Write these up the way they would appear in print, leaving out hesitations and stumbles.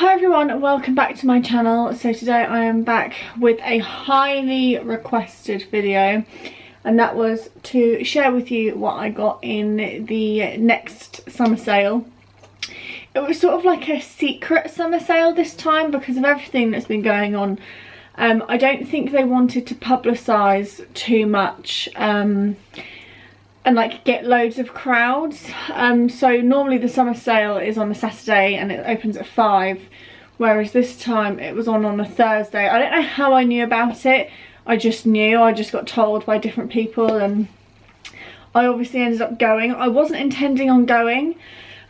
Hi everyone and welcome back to my channel. So today I am back with a highly requested video, and that was to share with you what I got in the next summer sale. It was sort of like a secret summer sale this time because of everything that's been going on. I don't think they wanted to publicise too much and like get loads of crowds. So normally the summer sale is on a Saturday and it opens at 5, whereas this time it was on a Thursday. I don't know how I knew about it. I just knew. I just got told by different people and I obviously ended up going. I wasn't intending on going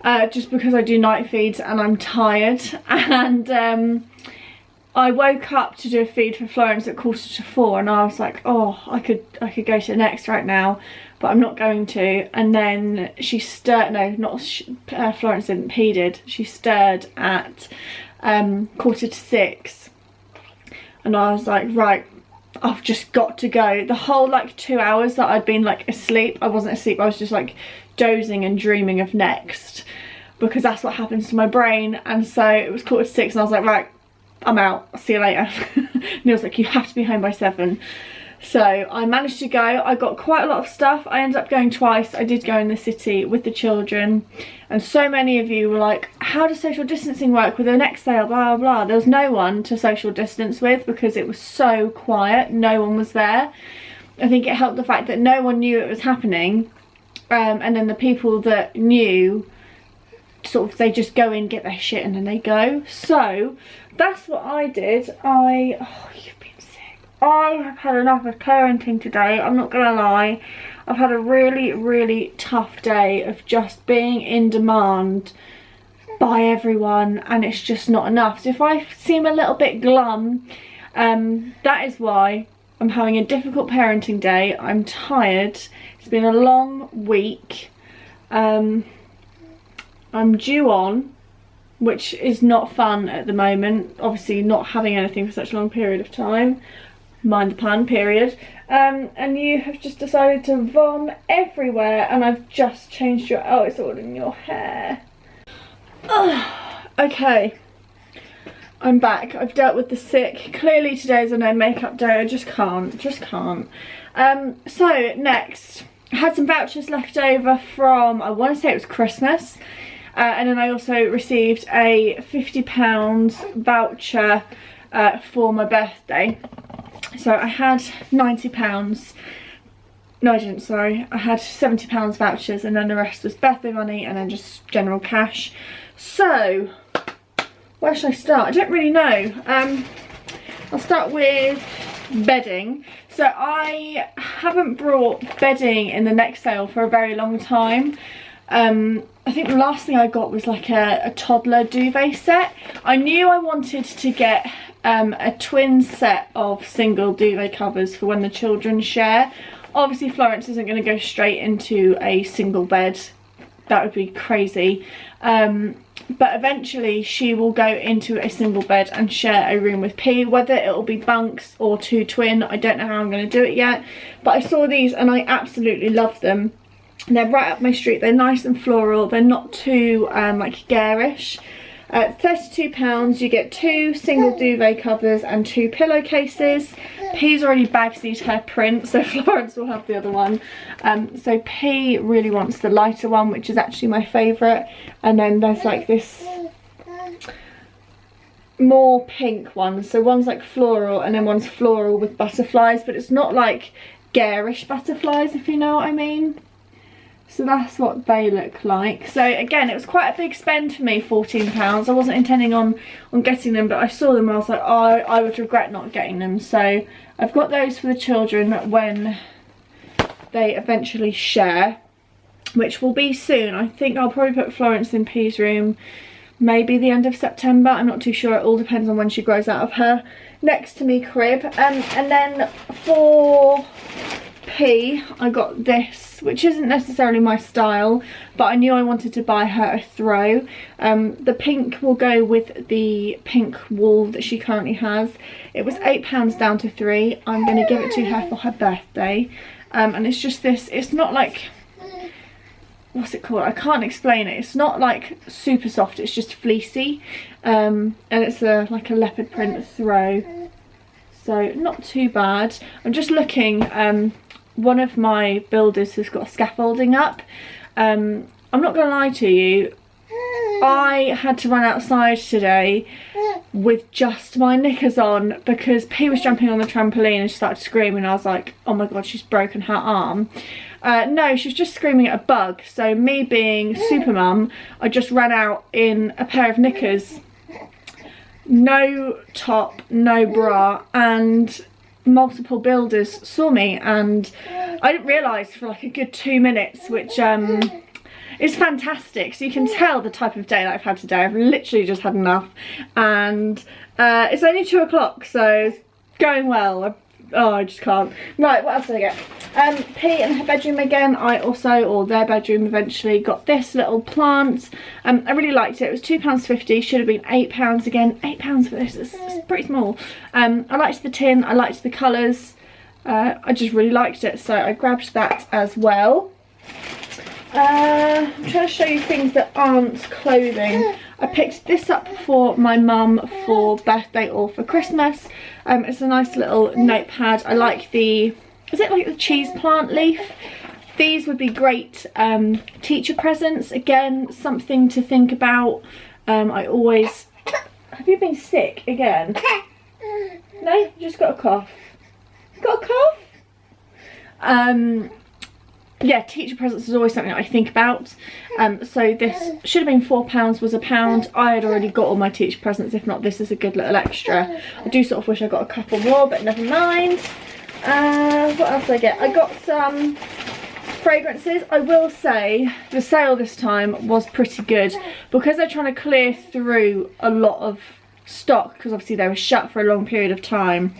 just because I do night feeds and I'm tired, and I woke up to do a feed for Florence at 3:45 and I was like, oh, I could go to the next right now, but I'm not going to. And then she stirred, no, not Florence didn't, P did. She stirred at 5:45 and I was like, right, I've just got to go. The whole like 2 hours that I'd been like asleep, I wasn't asleep, I was just like dozing and dreaming of next, because that's what happens to my brain. And so it was 5:45 and I was like, right, I'm out, I'll see you later. Neil's like, you have to be home by 7. So I managed to go. I got quite a lot of stuff. I ended up going twice. I did go in the city with the children, and so many of you were like, how does social distancing work with the next sale, blah blah blah. There was no one to social distance with because it was so quiet, no one was there. I think it helped the fact that no one knew it was happening, and then the people that knew, sort of, they just go in, get their shit, and then they go. So that's what I did. Oh, you've been sick. I have had enough of parenting today, I'm not gonna lie. I've had a really tough day of just being in demand by everyone, and it's just not enough. So if I seem a little bit glum, that is why. I'm having a difficult parenting day. I'm tired. It's been a long week. I'm due on, which is not fun at the moment, obviously not having anything for such a long period of time, mind the pun, period. And you have just decided to vom everywhere, and I've just changed your, oh, it's all in your hair. Okay, I'm back. I've dealt with the sick. Clearly today's a no makeup day. I just can't. So next, I had some vouchers left over from, I want to say it was Christmas. And then I also received a £50 voucher for my birthday. So I had £90. No, I didn't, sorry. I had £70 vouchers, and then the rest was birthday money and then just general cash. So where should I start? I don't really know. I'll start with bedding. So I haven't brought bedding in the next sale for a very long time. I think the last thing I got was like a toddler duvet set. I knew I wanted to get a twin set of single duvet covers for when the children share. Obviously Florence isn't going to go straight into a single bed. That would be crazy. But eventually she will go into a single bed and share a room with P. Whether it will be bunks or 2 twin, I don't know how I'm going to do it yet. But I saw these and I absolutely love them. They're right up my street. They're nice and floral. They're not too like garish. £32, you get 2 single duvet covers and 2 pillowcases. P's already bagsied her print, so Florence will have the other one. So P really wants the lighter one, which is actually my favourite. And then there's like this more pink one. So one's like floral and then one's floral with butterflies, but it's not like garish butterflies, if you know what I mean. So that's what they look like. So again, it was quite a big spend for me, £14. I wasn't intending on getting them, but I saw them and I was like, oh, I would regret not getting them. So I've got those for the children when they eventually share, which will be soon. I think I'll probably put Florence in P's room maybe the end of September. I'm not too sure. It all depends on when she grows out of her next to me crib. And then for P, I got this, which isn't necessarily my style, but I knew I wanted to buy her a throw. The pink will go with the pink wool that she currently has. It was £8 down to £3. I'm going to give it to her for her birthday. And it's just this, it's not like what's it called? I can't explain it. It's not like super soft, it's just fleecy. And it's like a leopard print throw. So not too bad. I'm just looking, one of my builders has got scaffolding up. I'm not gonna lie to you, I had to run outside today with just my knickers on because P was jumping on the trampoline and she started screaming. I was like, oh my god, she's broken her arm. No, she was just screaming at a bug. So me being super mum, I just ran out in a pair of knickers, no top, no bra, and multiple builders saw me and I didn't realise for like a good 2 minutes, which is fantastic. So you can tell the type of day that I've had today. I've literally just had enough, and it's only 2 o'clock, so it's going well. I just can't. Right, what else did I get? P in her bedroom again, I also, or their bedroom eventually, got this little plant. I really liked it. It was £2.50, should have been £8 again. £8 for this, it's pretty small. I liked the tin, I liked the colours. I just really liked it, so I grabbed that as well. I'm trying to show you things that aren't clothing. I picked this up for my mum for birthday or for Christmas. It's a nice little notepad. I like the, is it like the cheese plant leaf? These would be great teacher presents. Again, something to think about. I always, have you been sick again? No, you just got a cough. Got a cough? Yeah, teacher presents is always something that I think about. So this should have been £4, was £1. I had already got all my teacher presents. If not, this is a good little extra. I do sort of wish I got a couple more, but never mind. What else did I get? I got some fragrances. I will say the sale this time was pretty good because they're trying to clear through a lot of stock, because obviously they were shut for a long period of time.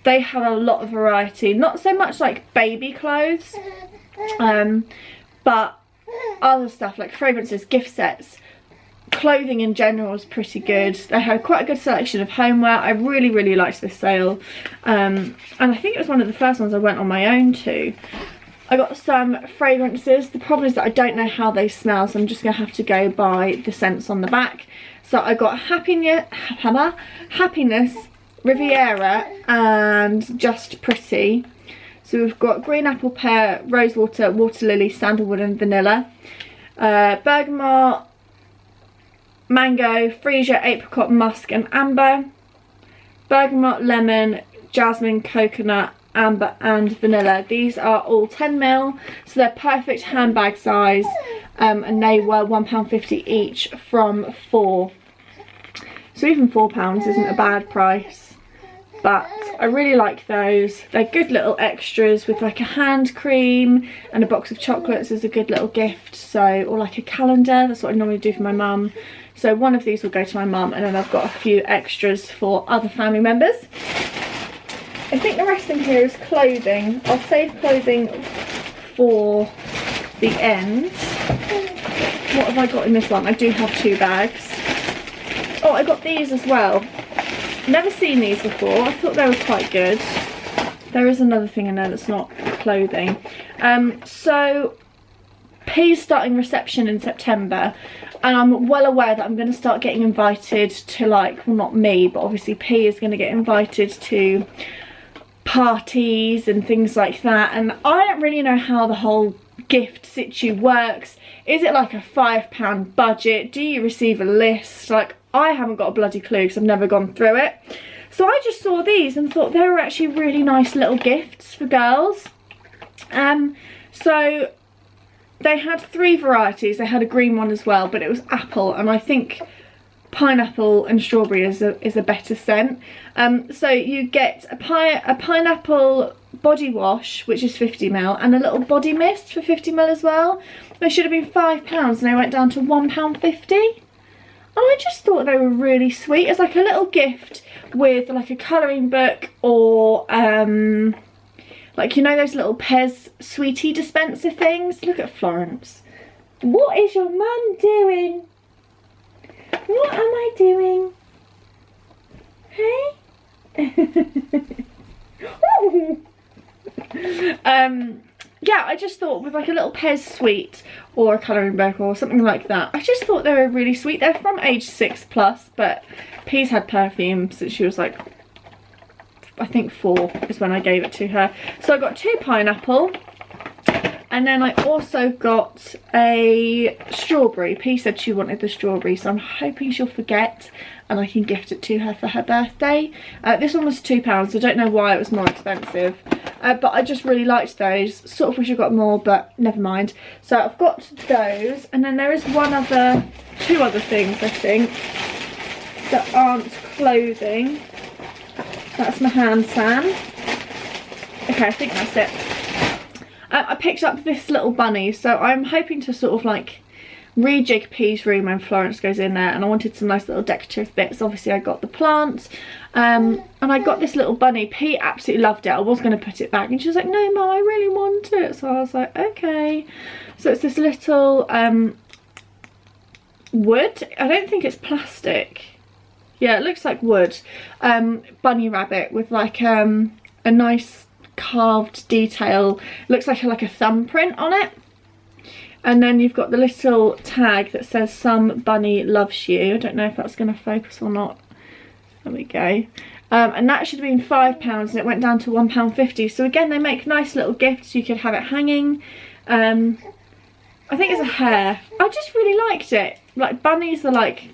They had a lot of variety, not so much like baby clothes, but other stuff like fragrances, gift sets, clothing in general was pretty good. They had quite a good selection of homeware. I really liked this sale, and I think it was one of the first ones I went on my own to. I got some fragrances. The problem is that I don't know how they smell, so I'm just gonna have to go by the scents on the back. So I got Happiness, Riviera, and Just Pretty. So we've got green apple pear, rosewater, water lily, sandalwood and vanilla. Bergamot, mango, freesia, apricot, musk and amber. Bergamot, lemon, jasmine, coconut, amber and vanilla. These are all 10ml, so they're perfect handbag size, and they were £1.50 each from 4. So even £4 isn't a bad price. But I really like those. They're good little extras with like a hand cream and a box of chocolates as a good little gift. So, or like a calendar, that's what I normally do for my mum. So one of these will go to my mum, and then I've got a few extras for other family members. I think the rest in here is clothing. I'll save clothing for the end. What have I got in this one? I do have 2 bags. Oh, I got these as well. Never seen these before. I thought they were quite good. There is another thing in there that's not clothing. So P's starting reception in September, and I'm well aware that I'm going to start getting invited to, like, well, not me, but obviously P is going to get invited to parties and things like that, and I don't really know how the whole gift situ works. Is it like a £5 budget? Do you receive a list? Like, I haven't got a bloody clue because I've never gone through it. So I just saw these and thought they were actually really nice little gifts for girls. So they had 3 varieties. They had a green one as well, but it was apple, and I think pineapple and strawberry is a better scent. So you get a pineapple body wash, which is 50ml, and a little body mist for 50ml as well. They should have been £5 and they went down to £1.50. And I just thought they were really sweet. It's like a little gift with like a colouring book, or like, you know, those little Pez sweetie dispenser things. Look at Florence. What is your mum doing? What am I doing? Hey? Yeah, I just thought with like a little Pez sweet or a colouring book or something like that, I just thought they were really sweet. They're from age 6+, but P's had perfume since she was like, I think 4 is when I gave it to her. So I got 2 pineapple, and then I also got a strawberry. P said she wanted the strawberry, so I'm hoping she'll forget and I can gift it to her for her birthday. This one was £2. I don't know why it was more expensive, but I just really liked those. Sort of wish I got more, but never mind. So I've got those, and then there is 2 other things I think that aren't clothing. That's my hand san. Okay, I think that's it. I picked up this little bunny, so I'm hoping to sort of like rejig P's room when Florence goes in there, and I wanted some nice little decorative bits. Obviously I got the plants, and I got this little bunny. P absolutely loved it. I was going to put it back and she was like, no Mum, I really want it. So I was like, okay. So it's this little wood. I don't think it's plastic. Yeah, it looks like wood. Bunny rabbit with like a nice carved detail. Looks like a thumbprint on it. And then you've got the little tag that says "Some bunny loves you." I don't know if that's going to focus or not. There we go. And that should have been £5 and it went down to £1.50. So again, they make nice little gifts. You could have it hanging. I think it's a hare. I just really liked it. Like, bunnies are like,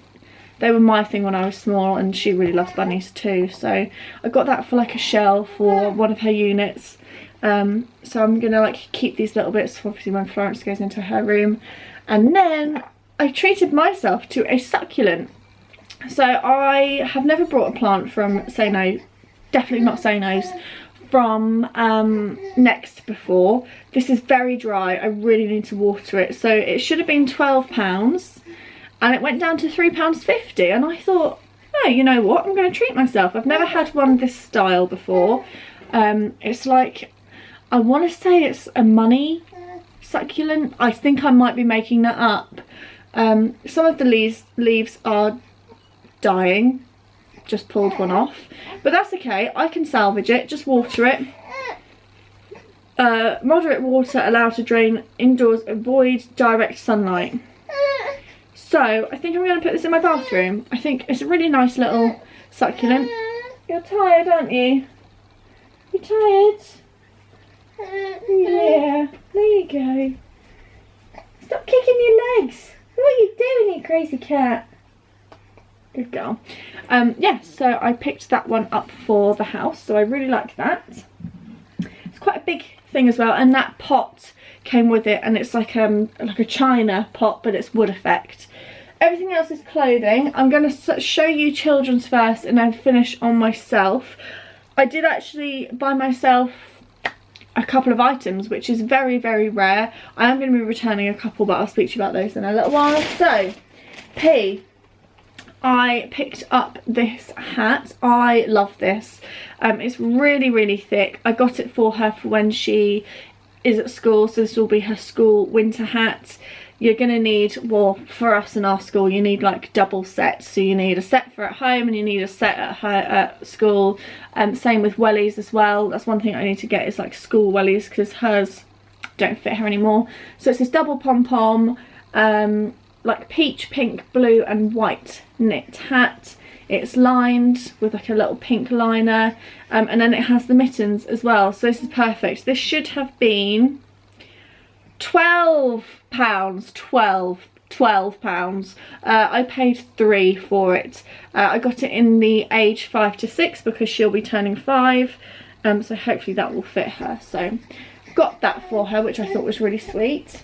they were my thing when I was small, and she really loves bunnies too. So I got that for like a shelf or one of her units. So I'm gonna like keep these little bits for obviously when Florence goes into her room. And then I treated myself to a succulent. So I have never brought a plant from Say No, definitely not Say No's, from Next before. This is very dry. I really need to water it. So it should have been £12 and it went down to £3.50, and I thought, no, you know what, I'm going to treat myself. I've never had one this style before. It's like, I want to say it's a money succulent. I think I might be making that up. Some of the leaves are dying. Just pulled one off, but that's okay. I can salvage it. Just water it. Moderate water, allowed to drain indoors, avoid direct sunlight. So I think I'm going to put this in my bathroom. I think it's a really nice little succulent. You're tired, aren't you? You're tired? Yeah, there you go. Stop kicking your legs. What are you doing, you crazy cat? Good girl. Yeah, so I picked that one up for the house, so I really like that. It's quite a big thing as well, and that pot came with it, and it's like a china pot, but it's wood effect. Everything else is clothing. I'm going to show you children's first and then finish on myself. I did actually buy myself a couple of items, which is very, very rare. I am going to be returning a couple, but I'll speak to you about those in a little while. So, P, I picked up this hat. I love this. It's really, really thick. I got it for her for when she is at school, so this will be her school winter hat. You're going to need, well, for us in our school, you need like double sets. So you need a set for at home and you need a set at school. Same with wellies as well. That's one thing I need to get, is like school wellies, because hers don't fit her anymore. So it's this double pom-pom, like peach, pink, blue and white knit hat. It's lined with like a little pink liner, and then it has the mittens as well. So this is perfect. This should have been £12. £12. I paid £3 for it. I got it in the age 5 to 6 because she'll be turning 5, so hopefully that will fit her. So got that for her, which I thought was really sweet.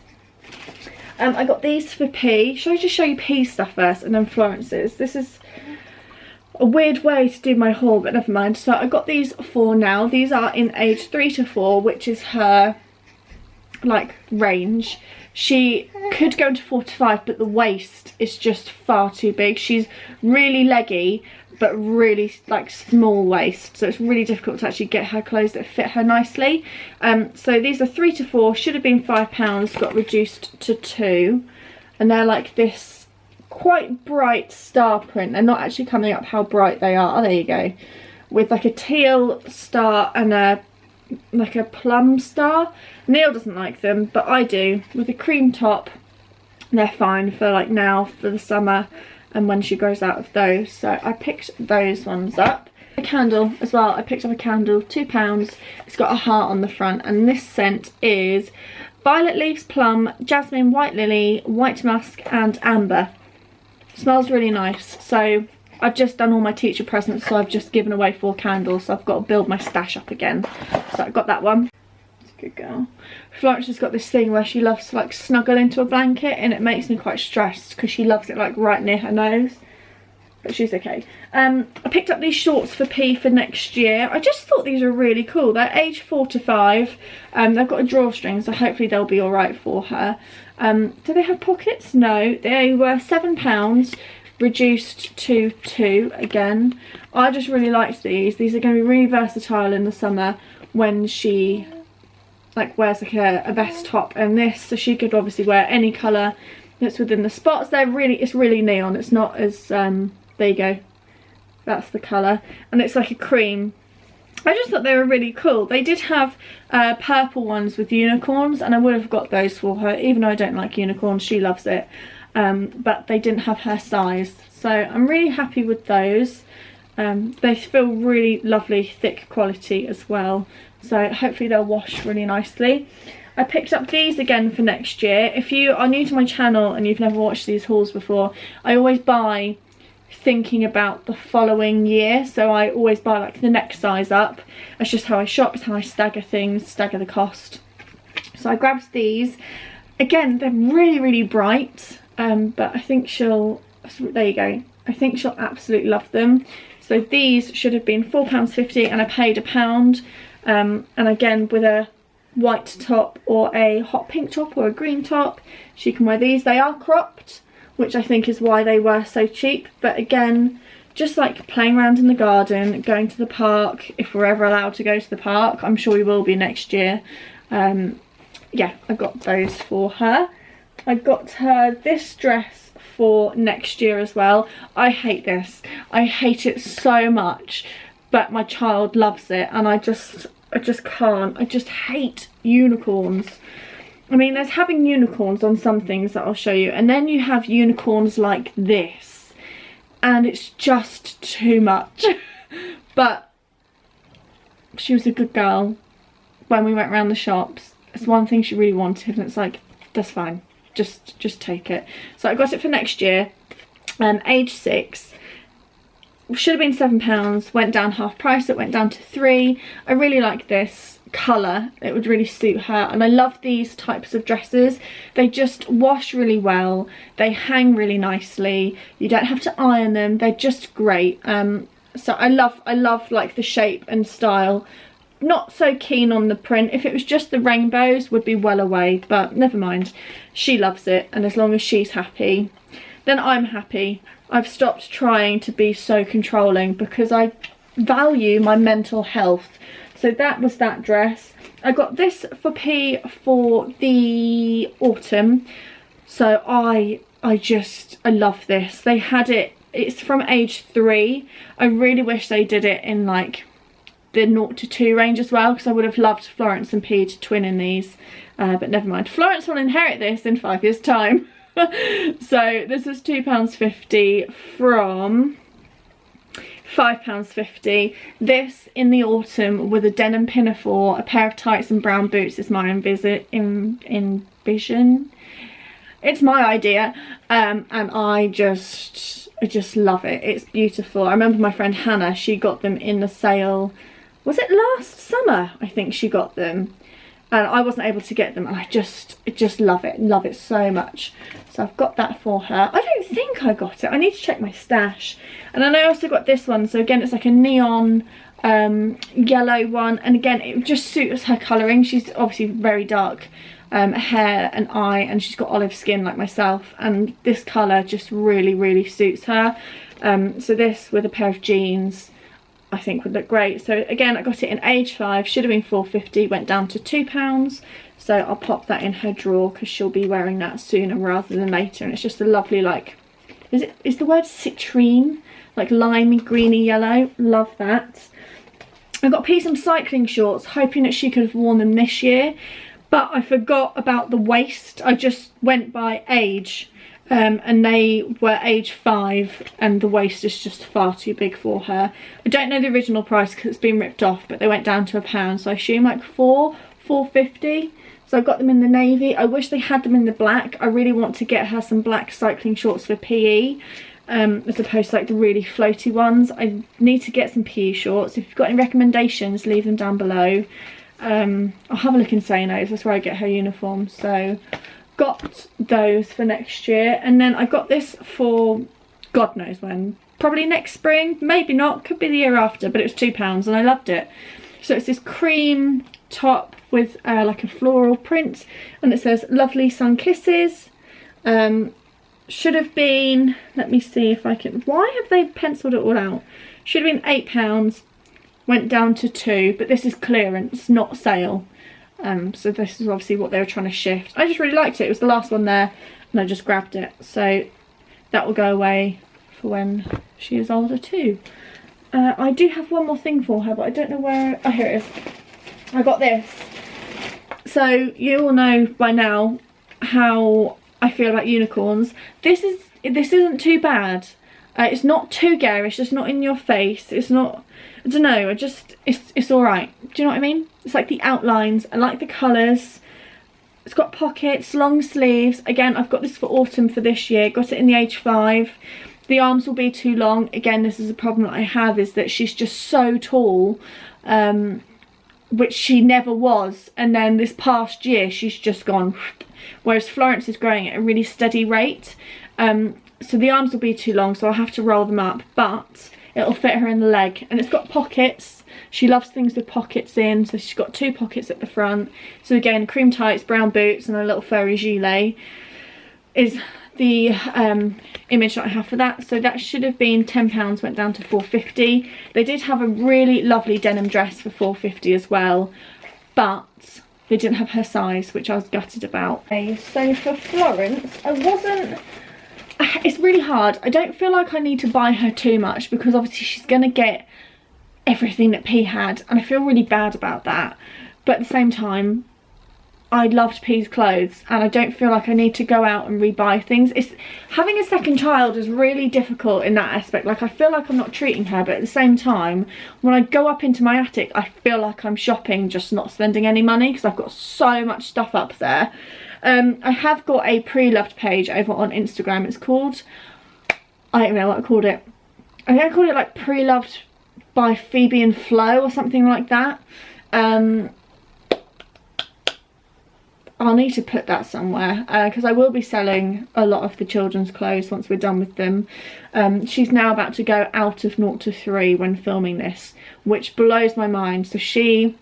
I got these for P. Should I just show you P's stuff first and then Florence's? This is a weird way to do my haul, but never mind. So I got these for now. These are in age 3 to 4, which is her like range. She could go into 4 to 5, but the waist is just far too big. She's really leggy, but really like small waist, so it's really difficult to actually get her clothes that fit her nicely. So these are 3 to 4, should have been £5, got reduced to 2, and they're like this quite bright star print. They're not actually coming up how bright they are. Oh, there you go, with like a teal star and a like a plum star. Neil doesn't like them, but I do. With a cream top, they're fine for like now, for the summer, and when she grows out of those. So I picked those ones up. A candle as well. I picked up a candle, £2. It's got a heart on the front, and this scent is Violet Leaves Plum, Jasmine, White Lily, White Musk and Amber. Smells really nice. So I've just done all my teacher presents, so I've just given away 4 candles, so I've got to build my stash up again. So I got that one. It's a good girl. Florence has got this thing where she loves to like snuggle into a blanket, and it makes me quite stressed because she loves it like right near her nose. But she's okay. I picked up these shorts for P for next year. I just thought these were really cool. They're age 4 to 5. They've got a drawstring, so hopefully they'll be alright for her. Do they have pockets? No. They were £7, reduced to 2 again. I just really liked these. These are going to be really versatile in the summer when she like wears like a vest top and this, so she could obviously wear any colour that's within the spots. It's really neon. It's not as there you go, that's the colour, and it's like a cream. I just thought they were really cool. They did have purple ones with unicorns, and I would have got those for her, even though I don't like unicorns. She loves it, but they didn't have her size, so I'm really happy with those. They feel really lovely, thick quality as well, so hopefully they'll wash really nicely. I picked up these again for next year. If you are new to my channel and you've never watched these hauls before, I always buy thinking about the following year, so I always buy like the next size up. It's just how I shop, it's how I stagger things, stagger the cost. So I grabbed these. Again, they're really bright, but I think she'll, there you go, I think she'll absolutely love them. So these should have been £4.50 and I paid £1. And again, with a white top or a hot pink top or a green top, she can wear these. They are cropped, which I think is why they were so cheap. But again, just like playing around in the garden, going to the park, if we're ever allowed to go to the park, I'm sure we will be next year. Yeah, I got those for her. I got her this dress for next year as well. I hate this. I hate it so much, but my child loves it, and I just can't. I just hate unicorns. I mean, there's having unicorns on some things that I'll show you, and then you have unicorns like this, and it's just too much. But she was a good girl when we went around the shops. It's one thing she really wanted, and it's like, that's fine, just take it. So I got it for next year, age 6. Should have been £7, went down half price, it went down to 3. I really like this colour, it would really suit her, and I love these types of dresses. They just wash really well, they hang really nicely, you don't have to iron them, they're just great. So I love like the shape and style. Not so keen on the print. If it was just the rainbows, would be well away, but never mind. She loves it, and as long as she's happy, then I'm happy. I've stopped trying to be so controlling because I value my mental health. So that was that dress. I got this for P for the autumn. So I love this. They had it, it's from age 3. I really wish they did it in like the 0 to 2 range as well, because I would have loved Florence and P to twin in these, but never mind. Florence will inherit this in 5 years time. So this was £2.50 from £5.50. This in the autumn with a denim pinafore, a pair of tights and brown boots is my envision. It's my idea, and I just love it. It's beautiful. I remember my friend Hannah, she got them in the sale, was it last summer? I think she got them, and I wasn't able to get them, and I just love it so much. So I've got that for her. I don't think I got it, I need to check my stash. And then I also got this one, so again it's like a neon yellow one, and again it just suits her colouring. She's obviously very dark hair and eye, and she's got olive skin like myself, and this colour just really suits her. So this with a pair of jeans I think would look great. So again, I got it in age 5, should have been £4.50, went down to £2. So I'll pop that in her drawer because she'll be wearing that sooner rather than later. And it's just a lovely, like, is the word citrine? Like limey, greeny yellow. Love that. I got P some cycling shorts, hoping that she could have worn them this year, but I forgot about the waist. I just went by age, and they were age 5, and the waist is just far too big for her. I don't know the original price because it's been ripped off, but they went down to £1, so I assume like £4.50. So I got them in the navy. I wish they had them in the black. I really want to get her some black cycling shorts for PE. As opposed to like the really floaty ones. I need to get some PE shorts. If you've got any recommendations, leave them down below. I'll have a look in Sano's, that's where I get her uniform. So got those for next year, and then I got this for God knows when, probably next spring, maybe not, could be the year after, but it was £2 and I loved it. So it's this cream top with like a floral print, and it says lovely sun kisses. Should have been, let me see if I can, why have they penciled it all out? Should have been £8, went down to £2, but this is clearance, not sale. So this is obviously what they were trying to shift. I just really liked it. It was the last one there and I just grabbed it. So that will go away for when she is older too. I do have one more thing for her, but I don't know where, oh here it is. I got this. So you all know by now how I feel about unicorns. This isn't too bad. It's not too garish, it's not in your face, it's not, I don't know, it's alright. Do you know what I mean? It's like the outlines, I like the colours. It's got pockets, long sleeves. Again, I've got this for autumn for this year, got it in the age 5. The arms will be too long. Again, this is a problem that I have, is that she's just so tall, which she never was, and then this past year she's just gone, whereas Florence is growing at a really steady rate. So the arms will be too long, so I'll have to roll them up, but it'll fit her in the leg. And it's got pockets. She loves things with pockets in, so she's got 2 pockets at the front. So again, cream tights, brown boots and a little furry gilet is the image that I have for that. So that should have been £10, went down to £4.50. They did have a really lovely denim dress for £4.50 as well, but they didn't have her size, which I was gutted about. Okay, so for Florence, it's really hard. I don't feel like I need to buy her too much, because obviously she's going to get everything that P had, and I feel really bad about that. But at the same time, I loved P's clothes, and I don't feel like I need to go out and rebuy things. Having a second child is really difficult in that aspect. Like, I feel like I'm not treating her, but at the same time, when I go up into my attic, I feel like I'm shopping, just not spending any money, because I've got so much stuff up there. I have got a pre-loved page over on Instagram. It's called, I don't know what I called it. I think I called it like Pre-Loved by Phoebe and Flo or something like that. I'll need to put that somewhere, because I will be selling a lot of the children's clothes once we're done with them. She's now about to go out of 0 to 3 when filming this, which blows my mind. So she,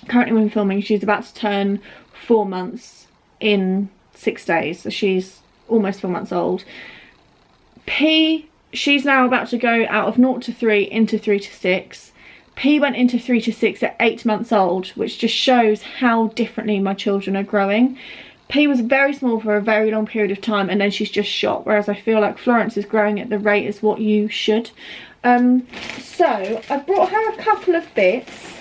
currently when filming, she's about to turn 4 months in 6 days. So she's almost 4 months old. P, she's now about to go out of 0 to 3 into 3 to 6. P went into 3 to 6 at 8 months old, which just shows how differently my children are growing. P was very small for a very long period of time, and then she's just shot, whereas I feel like Florence is growing at the rate as what you should. So I brought her a couple of bits.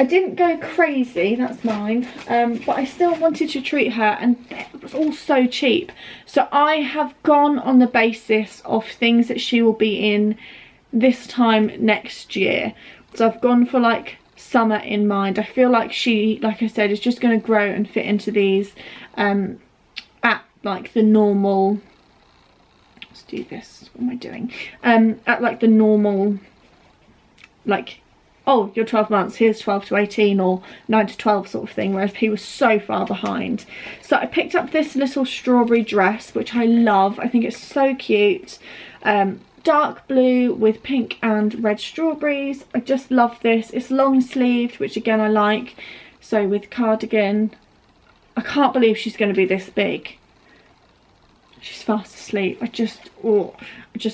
I didn't go crazy, that's mine, but I still wanted to treat her, and it was all so cheap. So I have gone on the basis of things that she will be in this time next year. So I've gone for like summer in mind. I feel like she, like I said, is just going to grow and fit into these at like the normal, let's do this, what am I doing? At like the normal, like, oh, you're 12 months, here's 12 to 18 or 9 to 12 sort of thing, whereas P was so far behind. So I picked up this little strawberry dress, which I love. I think it's so cute. Dark blue with pink and red strawberries. I just love this. It's long sleeved, which again I like. So with cardigan, I can't believe she's going to be this big. She's fast asleep. I just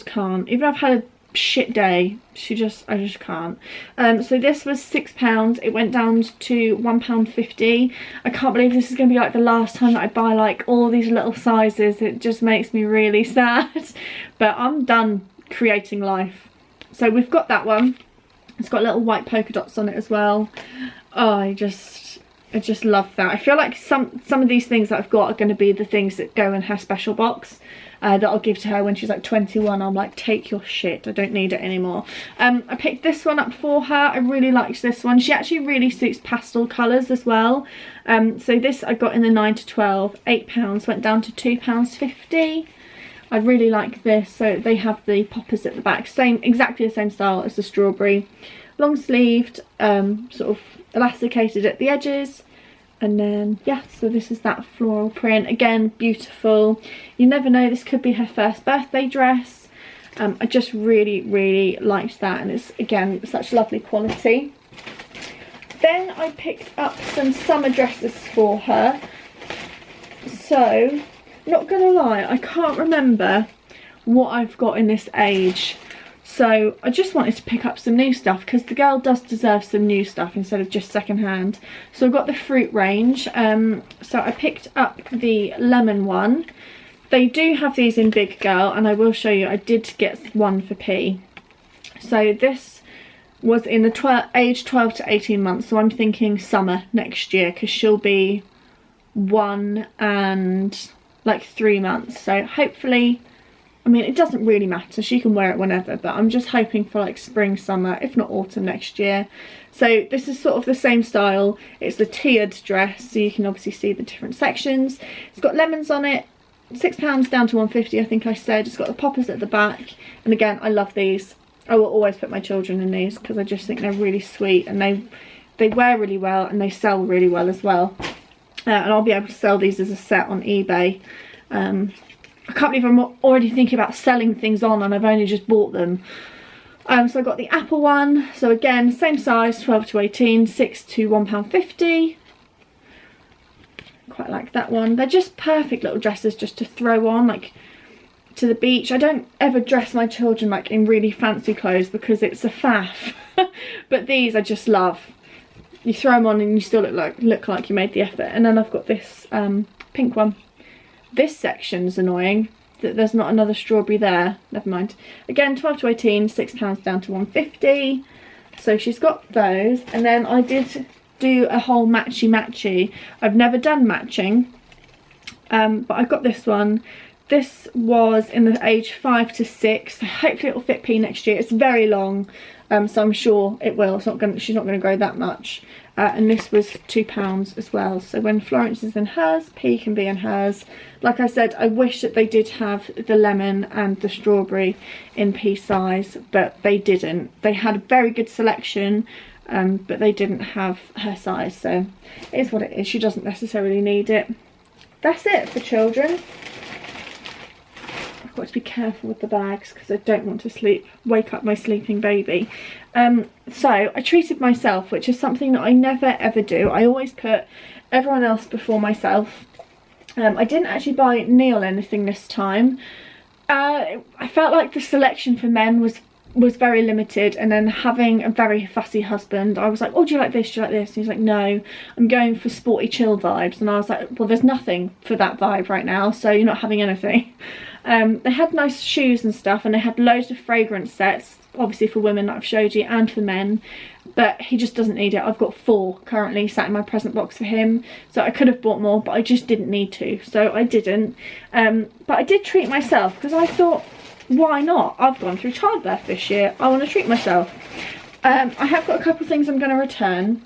can't. Even I've had a shit day, I just can't. So this was £6. It went down to £1.50. I can't believe this is going to be like the last time that I buy like all these little sizes. It just makes me really sad, but I'm done creating life. So we've got that one. It's got little white polka dots on it as well. Oh, I just love that. I feel like some of these things that I've got are going to be the things that go in her special box that I'll give to her when she's like 21. I'm like, take your shit, I don't need it anymore. I picked this one up for her. I really liked this one. She actually really suits pastel colours as well. So this I got in the 9 to 12, £8, went down to £2.50. I really like this. So they have the poppers at the back, exactly the same style as the strawberry, long sleeved, sort of elasticated at the edges. And then, yeah, so this is that floral print. Again, beautiful. You never know, this could be her first birthday dress. I just really liked that, and it's, again, such lovely quality. Then I picked up some summer dresses for her. So, not gonna lie, I can't remember what I've got in this age. So I just wanted to pick up some new stuff because the girl does deserve some new stuff instead of just secondhand. So I've got the fruit range. So I picked up the lemon one. They do have these in big girl, and I will show you. I did get one for P. So this was in the age 12 to 18 months. So I'm thinking summer next year because she'll be 1 and like 3 months. So hopefully, I mean, it doesn't really matter, she can wear it whenever, but I'm just hoping for like spring, summer, if not autumn next year. So this is sort of the same style. It's the tiered dress, so you can obviously see the different sections. It's got lemons on it, £6 down to £1.50, I think I said. It's got the poppers at the back, and again, I love these. I will always put my children in these because I just think they're really sweet, and they wear really well, and they sell really well as well. And I'll be able to sell these as a set on eBay. I can't believe I'm already thinking about selling things on and I've only just bought them. So I got the apple one. So again, same size, 12 to 18, 6 to £1.50. Quite like that one. They're just perfect little dresses just to throw on, like to the beach. I don't ever dress my children like in really fancy clothes because it's a faff. But these I just love. You throw them on and you still look like you made the effort. And then I've got this pink one. This section's annoying that there's not another strawberry there. Never mind. Again, 12 to 18, £6 down to £1.50. So she's got those. And then I did do a whole matchy. I've never done matching, but I got this one. This was in the age 5 to 6. So hopefully it will fit P next year. It's very long, so I'm sure it will. She's not going to grow that much. And this was £2 as well. So when Florence is in hers, P can be in hers. Like I said, I wish that they did have the lemon and the strawberry in P size, but they didn't. They had a very good selection, but they didn't have her size. So it is what it is. She doesn't necessarily need it. That's it for children. I've got to be careful with the bags because I don't want to wake up my sleeping baby. So I treated myself, which is something that I never ever do. I always put everyone else before myself. I didn't actually buy Neil anything this time. I felt like the selection for men was very limited, and then having a very fussy husband, I was like, oh, do you like this, do you like this? And he's like, no, I'm going for sporty chill vibes. And I was like, well, there's nothing for that vibe right now, so you're not having anything. They had nice shoes and stuff, and they had loads of fragrance sets, obviously for women that I've showed you, and for men, but he just doesn't need it. I've got 4 currently sat in my present box for him, so I could have bought more, but I just didn't need to, so I didn't. But I did treat myself because I thought, why not? I've gone through childbirth this year, I want to treat myself. I have got a couple of things I'm going to return.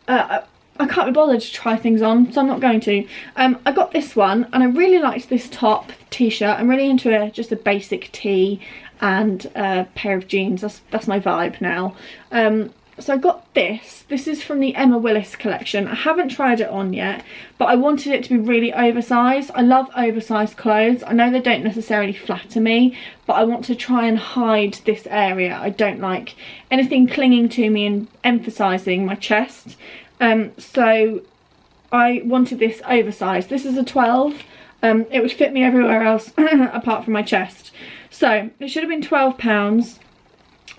I can't be bothered to try things on, so I'm not going to. I got this one, and I really liked this top t-shirt. I'm really into just a basic tee and a pair of jeans. That's my vibe now. So I got this. This is from the Emma Willis collection. I haven't tried it on yet, but I wanted it to be really oversized. I love oversized clothes. I know they don't necessarily flatter me, but I want to try and hide this area. I don't like anything clinging to me and emphasizing my chest. So I wanted this oversized. This is a 12. It would fit me everywhere else apart from my chest. So it should have been £12,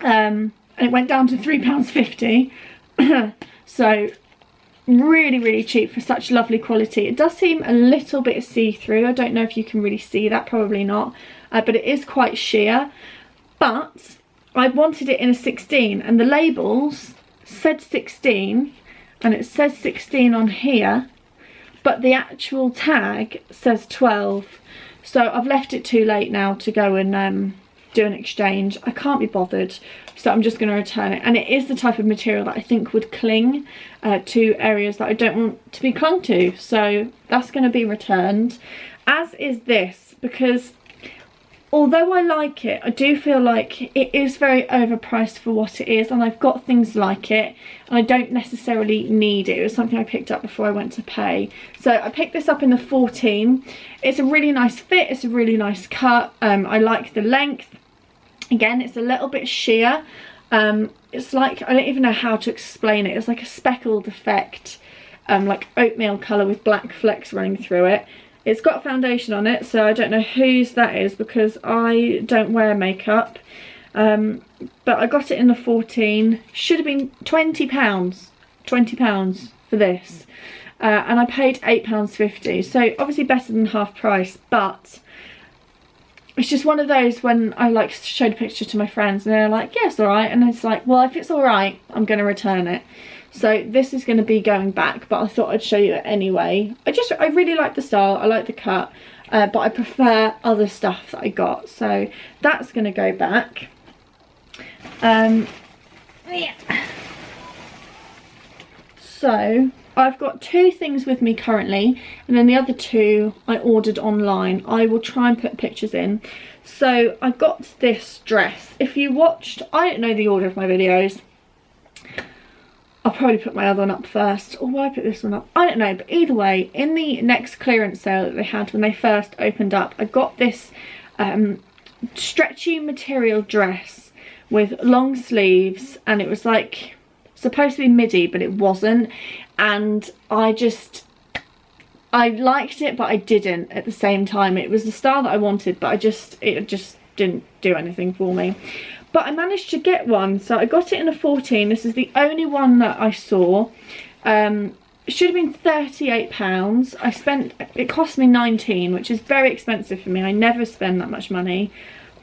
and it went down to £3.50. So really cheap for such lovely quality. It does seem a little bit see-through. I don't know if you can really see that, probably not, but it is quite sheer. But I wanted it in a 16 and the labels said 16 and it says 16 on here, but the actual tag says 12. So I've left it too late now to go and do an exchange. I can't be bothered, so I'm just going to return it. And it is the type of material that I think would cling to areas that I don't want to be clung to, so that's going to be returned, as is this, because although I like it, I do feel like it is very overpriced for what it is, and I've got things like it and I don't necessarily need it. It was something I picked up before I went to pay. So I picked this up in the 14. It's a really nice fit, it's a really nice cut. I like the length. Again, it's a little bit sheer. It's like, I don't even know how to explain it. It's like a speckled effect, like oatmeal colour with black flecks running through it. It's got foundation on it, so I don't know whose that is because I don't wear makeup. But I got it in the 14. Should have been £20. £20 for this. And I paid £8.50. So obviously better than half price, but it's just one of those when I like showed a picture to my friends and they're like, yeah, it's alright. And it's like, well, if it's alright, I'm going to return it. So this is going to be going back, but I thought I'd show you it anyway. I really like the style, I like the cut, but I prefer other stuff that I got. So that's going to go back. Yeah. So I've got 2 things with me currently, and then the other 2 I ordered online. I will try and put pictures in. So I got this dress. If you watched, I don't know the order of my videos. I'll probably put my other one up first, or will I put this one up? I don't know, but either way, in the next clearance sale that they had when they first opened up, I got this stretchy material dress with long sleeves, and it was like supposed to be midi, but it wasn't, and I liked it, but I didn't at the same time. It was the style that I wanted, but it just didn't do anything for me. But I managed to get one, so I got it in a 14. This is the only one that I saw. It should have been £38. It cost me 19, which is very expensive for me. I never spend that much money.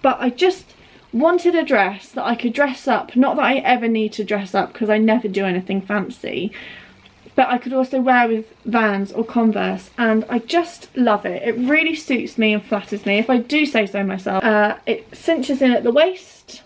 But I just wanted a dress that I could dress up. Not that I ever need to dress up because I never do anything fancy. But I could also wear with Vans or Converse, and I just love it. It really suits me and flatters me, if I do say so myself. It cinches in at the waist.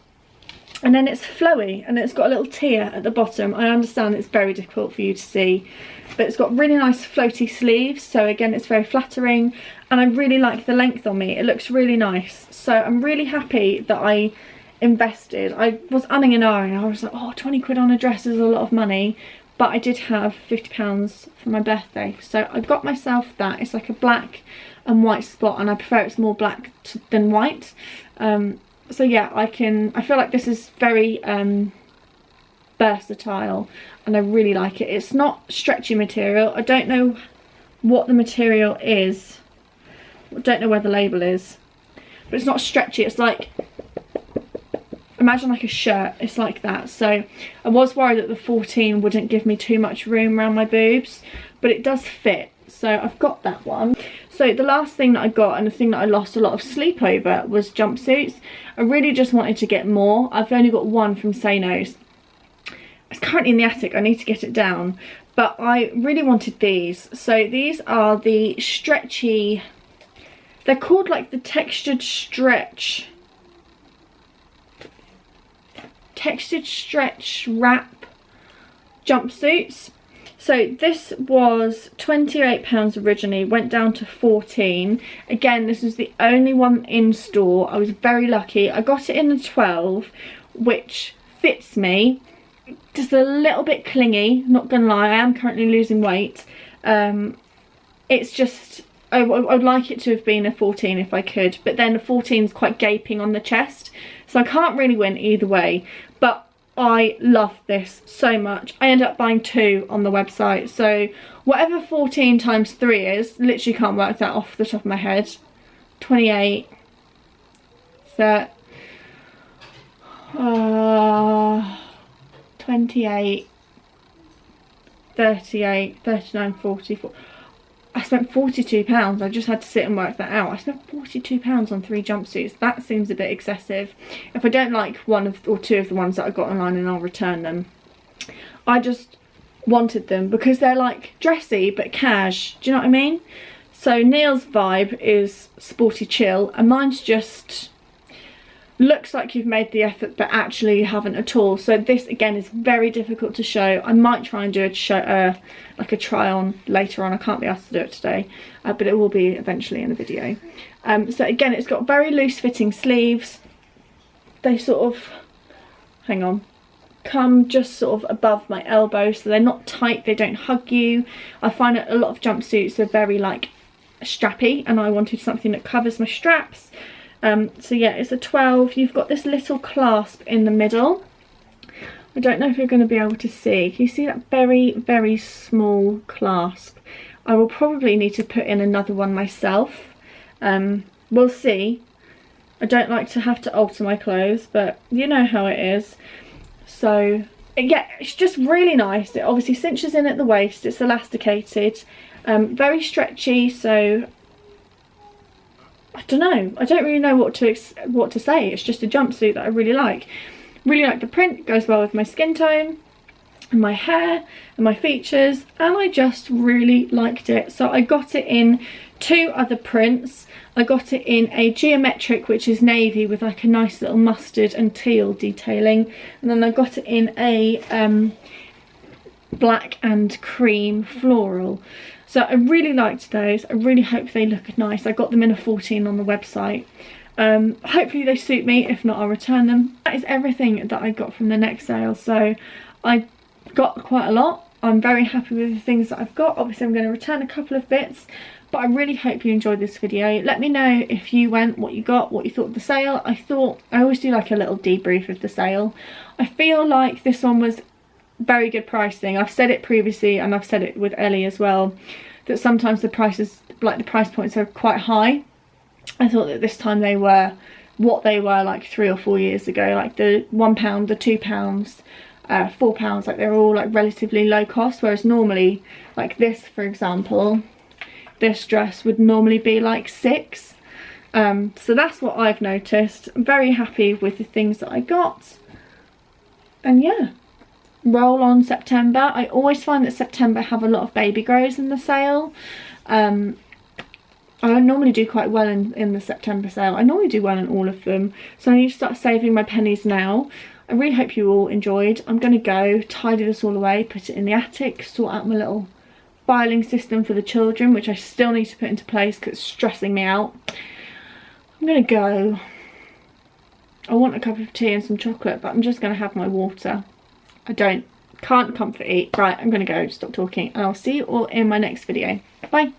And then it's flowy and it's got a little tier at the bottom. I understand it's very difficult for you to see, but it's got really nice floaty sleeves, so again it's very flattering, and I really like the length on me. It looks really nice, so I'm really happy that I invested. I was umming and ahhing. I was like, oh, 20 quid on a dress is a lot of money, but I did have £50 for my birthday, so I got myself that. It's like a black and white spot, and I prefer it's more black than white. So yeah, I feel like this is very versatile, and I really like it. It's not stretchy material. I don't know what the material is. I don't know where the label is, but it's not stretchy. It's like, imagine like a shirt. It's like that. So I was worried that the 14 wouldn't give me too much room around my boobs, but it does fit. So I've got that one. So the last thing that I got, and the thing that I lost a lot of sleep over, was jumpsuits. I really just wanted to get more. I've only got one from Sano's. It's currently in the attic. I need to get it down. But I really wanted these. So these are the stretchy, they're called like the textured stretch wrap jumpsuits. So this was £28 originally, went down to 14. Again, this is the only one in store. I was very lucky. I got it in a 12, which fits me. Just a little bit clingy, not gonna lie. I am currently losing weight. It's just, I would like it to have been a 14 if I could, but then a 14 is quite gaping on the chest, so I can't really win either way. But I love this so much. I ended up buying 2 on the website, so whatever 14 times 3 is, literally can't work that off the top of my head. 28, 28, 38, 39, 44. spent £42. I just had to sit and work that out. I spent £42 on 3 jumpsuits. That seems a bit excessive. If I don't like one or two of the ones that I got online, and I'll return them. I just wanted them because they're like dressy but cash. Do you know what I mean? So Neil's vibe is sporty chill, and mine's just looks like you've made the effort but actually you haven't at all. So this again is very difficult to show. I might try and do a show, like a try on later on. I can't be asked to do it today, but it will be eventually in a video. So again, it's got very loose fitting sleeves. They sort of, hang on, come just sort of above my elbow, so they're not tight, they don't hug you. I find that a lot of jumpsuits are very like strappy, and I wanted something that covers my straps. So yeah, it's a 12. You've got this little clasp in the middle. I don't know if you're going to be able to see. Can you see that very, very small clasp? I will probably need to put in another one myself. We'll see. I don't like to have to alter my clothes, but you know how it is. So yeah, it's just really nice. It obviously cinches in at the waist. It's elasticated, very stretchy. So I don't know. I don't really know what to say. It's just a jumpsuit that I really like. Really like the print. It goes well with my skin tone and my hair and my features, and I just really liked it. So I got it in 2 other prints. I got it in a geometric, which is navy with like a nice little mustard and teal detailing, and then I got it in a black and cream floral. So I really liked those. I really hope they look nice. I got them in a 14 on the website. Hopefully they suit me. If not, I'll return them. That is everything that I got from the next sale. So I got quite a lot. I'm very happy with the things that I've got. Obviously I'm going to return a couple of bits, but I really hope you enjoyed this video. Let me know if you went, what you got, what you thought of the sale. I always do like a little debrief of the sale. I feel like this one was very good pricing. I've said it previously, and I've said it with Ellie as well, that sometimes the prices, like the price points, are quite high. I thought that this time they were what they were like 3 or 4 years ago, like the £1, the £2, £4, like they're all like relatively low cost, whereas normally like this, for example, this dress would normally be like 6. So that's what I've noticed. I'm very happy with the things that I got, and yeah, roll on September. I always find that September have a lot of baby grows in the sale. I normally do quite well in the September sale. I normally do well in all of them, so I need to start saving my pennies now. I really hope you all enjoyed. I'm going to go tidy this all away, put it in the attic, sort out my little filing system for the children, which I still need to put into place because it's stressing me out. I'm going to go. I want a cup of tea and some chocolate, but I'm just going to have my water. Can't comfort eat. Right, I'm going to go, stop talking, and I'll see you all in my next video. Bye.